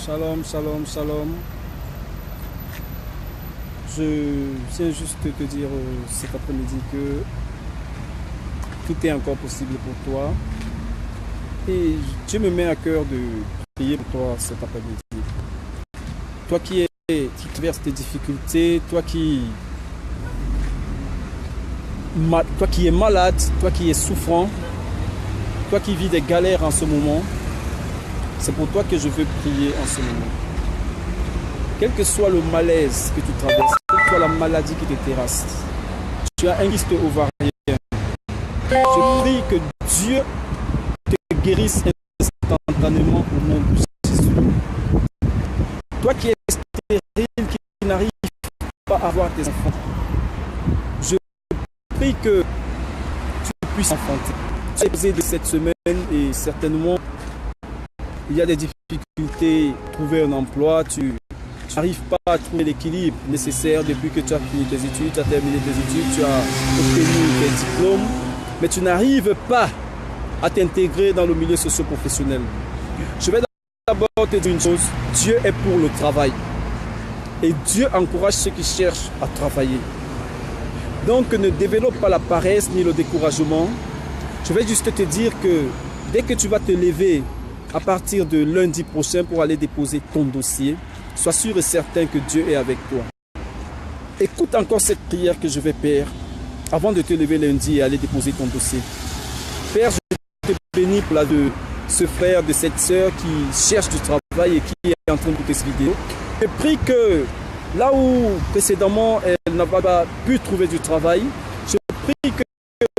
Shalom, shalom, shalom. Je viens juste te dire cet après-midi que tout est encore possible pour toi. Et Dieu me met à cœur de prier pour toi cet après-midi. Toi qui traverses tes difficultés, toi qui es malade, toi qui es souffrant, toi qui vis des galères en ce moment, c'est pour toi que je veux prier en ce moment. Quel que soit le malaise que tu traverses, quelle que soit la maladie qui te terrasse, tu as un kyste ovarien. Je prie que Dieu te guérisse instantanément au nom de Jésus. Toi qui es stérile, qui n'arrive pas à avoir tes enfants, je prie que tu puisses enfanter. Tu es posé de cette semaine et certainement il y a des difficultés à trouver un emploi, tu n'arrives pas à trouver l'équilibre nécessaire depuis que tu as fini tes études, tu as terminé tes études, tu as obtenu tes diplômes, mais tu n'arrives pas à t'intégrer dans le milieu socio-professionnel. Je vais d'abord te dire une chose, Dieu est pour le travail et Dieu encourage ceux qui cherchent à travailler. Donc ne développe pas la paresse ni le découragement. Je vais juste te dire que dès que tu vas te lever à partir de lundi prochain pour aller déposer ton dossier, sois sûr et certain que Dieu est avec toi. Écoute encore cette prière que je vais faire avant de te lever lundi et aller déposer ton dossier. Père, je te bénis pour la de ce frère, de cette sœur qui cherche du travail et qui est en train d'écouter cette vidéo. Je prie que là où précédemment elle n'a pas pu trouver du travail, je prie que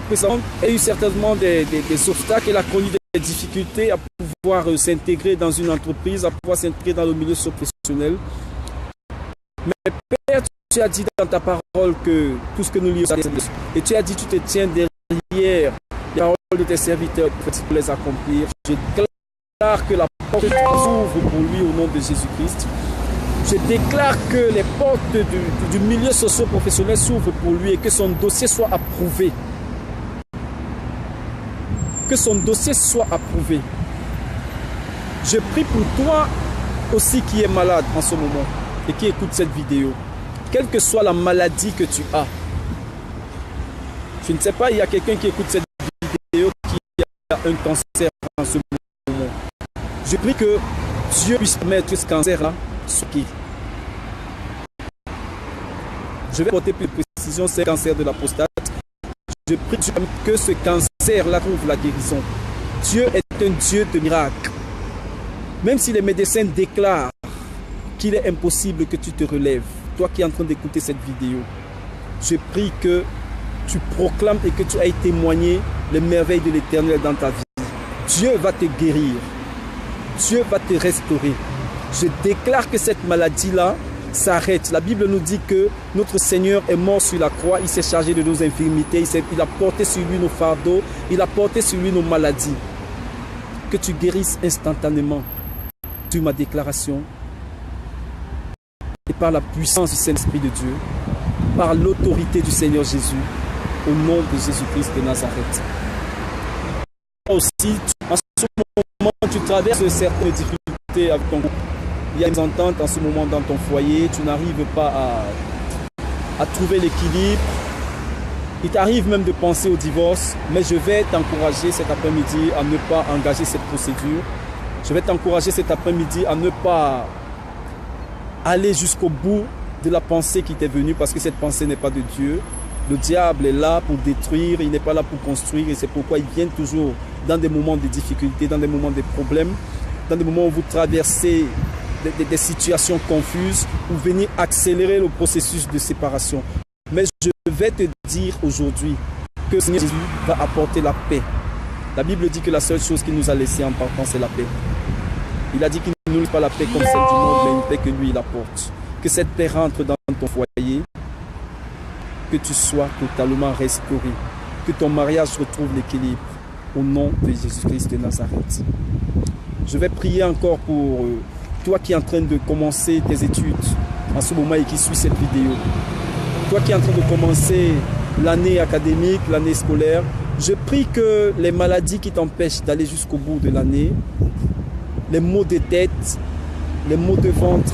précédemment elle a eu certainement des obstacles, elle a connu des difficultés à pouvoir s'intégrer dans une entreprise, à pouvoir s'intégrer dans le milieu professionnel. Mais Père, tu as dit dans ta parole que tout ce que nous lisons, et tu as dit tu te tiens derrière les paroles de tes serviteurs pour les accomplir. Je déclare que la porte s'ouvre pour lui au nom de Jésus-Christ. Je déclare que les portes du milieu socio-professionnel s'ouvrent pour lui et que son dossier soit approuvé. Que son dossier soit approuvé. Je prie pour toi aussi qui es malade en ce moment et qui écoute cette vidéo. Quelle que soit la maladie que tu as. Je ne sais pas, il y a quelqu'un qui écoute cette vidéo qui a un cancer en ce moment. Je prie que Dieu puisse mettre ce cancer-là sur qui. Je vais porter plus de précision, c'est le cancer de la prostate. Je prie que ce cancer-là trouve la guérison. Dieu est un Dieu de miracles. Même si les médecins déclarent qu'il est impossible que tu te relèves, toi qui es en train d'écouter cette vidéo, je prie que tu proclames et que tu ailles témoigner les merveilles de l'Éternel dans ta vie. Dieu va te guérir. Dieu va te restaurer. Je déclare que cette maladie-là s'arrête. La Bible nous dit que notre Seigneur est mort sur la croix. Il s'est chargé de nos infirmités. Il a porté sur lui nos fardeaux. Il a porté sur lui nos maladies. Que tu guérisses instantanément sur ma déclaration. Et par la puissance du Saint-Esprit de Dieu. Par l'autorité du Seigneur Jésus. Au nom de Jésus-Christ de Nazareth. Aussi, en ce moment, tu traverses certaines difficultés avec ton groupe. Il y a une entente en ce moment dans ton foyer, tu n'arrives pas à trouver l'équilibre. Il t'arrive même de penser au divorce, mais je vais t'encourager cet après-midi à ne pas engager cette procédure. Je vais t'encourager cet après-midi à ne pas aller jusqu'au bout de la pensée qui t'est venue, parce que cette pensée n'est pas de Dieu. Le diable est là pour détruire, il n'est pas là pour construire, et c'est pourquoi il vient toujours dans des moments de difficulté, dans des moments de problèmes, dans des moments où vous traversez des situations confuses, ou venir accélérer le processus de séparation. Mais je vais te dire aujourd'hui que le Seigneur Jésus va apporter la paix. La Bible dit que la seule chose qu'il nous a laissée en partant, c'est la paix. Il a dit qu'il ne nous laisse pas la paix comme celle du monde, mais une paix que lui il apporte. Que cette paix rentre dans ton foyer, que tu sois totalement restauré, que ton mariage retrouve l'équilibre au nom de Jésus-Christ de Nazareth. Je vais prier encore pour toi qui es en train de commencer tes études en ce moment et qui suit cette vidéo. Toi qui es en train de commencer l'année académique, l'année scolaire, je prie que les maladies qui t'empêchent d'aller jusqu'au bout de l'année, les maux de tête, les maux de ventre,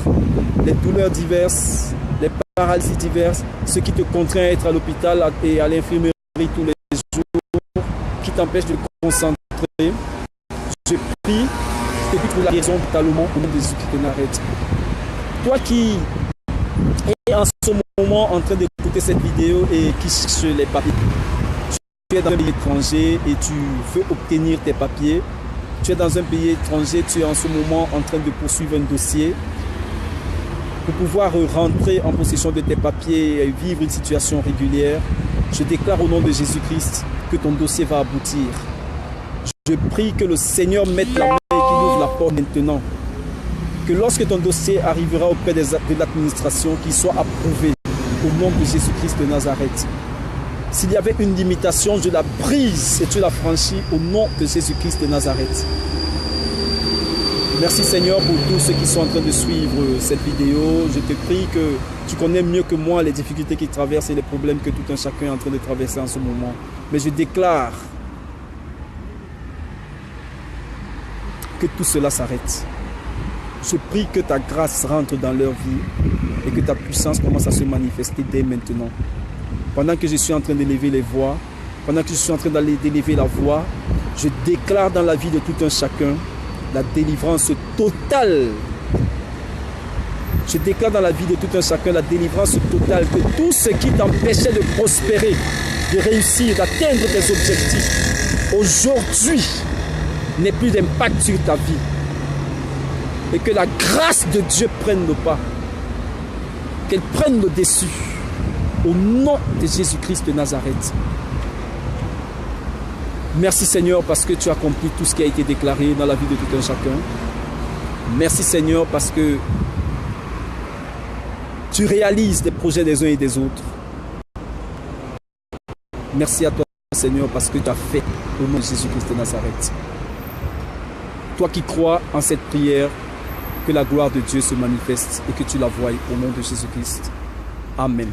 les douleurs diverses, les paralysies diverses, ce qui te contraint à être à l'hôpital et à l'infirmerie tous les jours, qui t'empêche de te concentrer. Je prie que tu trouves la guérison totalement au nom de Jésus qui te n'arrête. Toi qui es en ce moment en train d'écouter cette vidéo et qui cherche les papiers, tu es dans un pays étranger et tu veux obtenir tes papiers, tu es dans un pays étranger, tu es en ce moment en train de poursuivre un dossier pour pouvoir rentrer en possession de tes papiers et vivre une situation régulière. Je déclare au nom de Jésus-Christ que ton dossier va aboutir. Je prie que le Seigneur mette la main et qu'il ouvre la porte maintenant. Que lorsque ton dossier arrivera auprès de l'administration, qu'il soit approuvé au nom de Jésus-Christ de Nazareth. S'il y avait une limitation, je la brise et tu la franchis au nom de Jésus-Christ de Nazareth. Merci Seigneur pour tous ceux qui sont en train de suivre cette vidéo. Je te prie que tu connais mieux que moi les difficultés qu'ils traversent et les problèmes que tout un chacun est en train de traverser en ce moment. Mais je déclare que tout cela s'arrête. Je prie que ta grâce rentre dans leur vie et que ta puissance commence à se manifester dès maintenant. Pendant que je suis en train d'élever les voix, pendant que je suis en train d'élever la voix, je déclare dans la vie de tout un chacun la délivrance totale. Je déclare dans la vie de tout un chacun la délivrance totale, que tout ce qui t'empêchait de prospérer, de réussir, d'atteindre tes objectifs, aujourd'hui, n'ait plus d'impact sur ta vie. Et que la grâce de Dieu prenne le pas, qu'elle prenne le dessus, au nom de Jésus-Christ de Nazareth. Merci Seigneur parce que tu as accompli tout ce qui a été déclaré dans la vie de tout un chacun. Merci Seigneur parce que tu réalises les projets des uns et des autres. Merci à toi Seigneur parce que tu as fait au nom de Jésus-Christ de Nazareth. Toi qui crois en cette prière, que la gloire de Dieu se manifeste et que tu la voies au nom de Jésus-Christ. Amen.